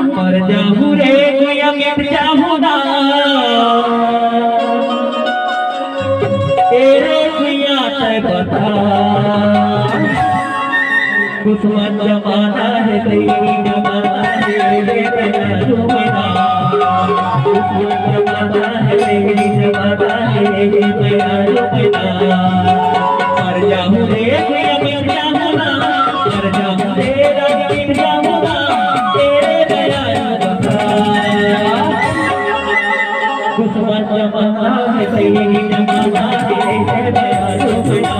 पर जाऊं रे कोई मिट जाऊं ना तेरे पिया से बता कुसुम जमाना है तेरी जमाना है तेरा जुबाना कुसुम जमाना है तेरी जमाना है तेरा जुबाना पर जाऊं रे कोई मिट जाऊं ना पर जाऊं रे मिट जाऊं ना तेरे दया कुसुम जमाना है तेरी जमाना है तेरा जुबाना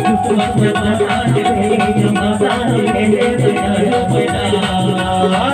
कुसुम जमाना है तेरी जमाना है तेरा जुबाना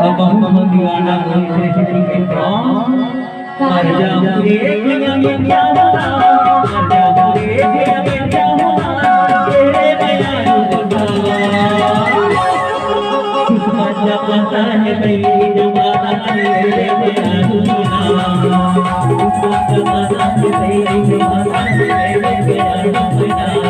अब हम दीवाना होने से के काम कर जाऊं रे मैं क्या होना कर जाऊं रे मैं क्या होना तेरे दया कुसुम जमाना है तेरी जमाना है तेरा जुबाना कुसुम जमाना है तेरी जमाना है तेरा जुबाना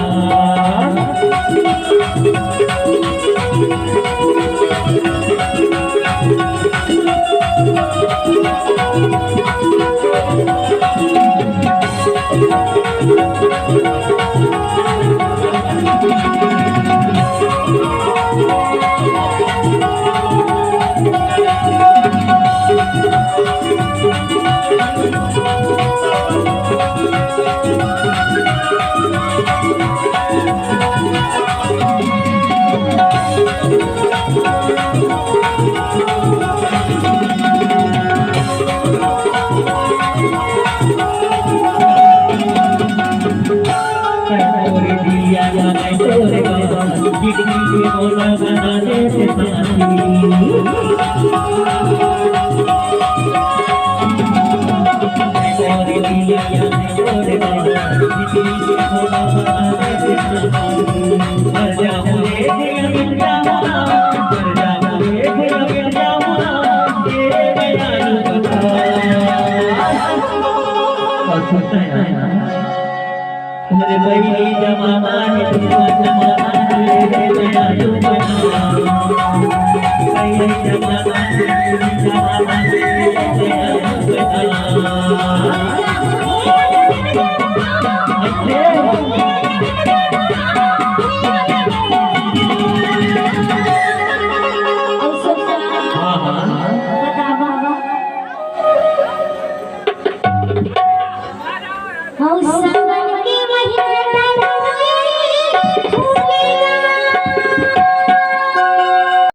तुम्हारे बड़ी जमाना है जमाना है तेरा जुबाना बड़ी जमाना है जमाना है तेरा जुबाना How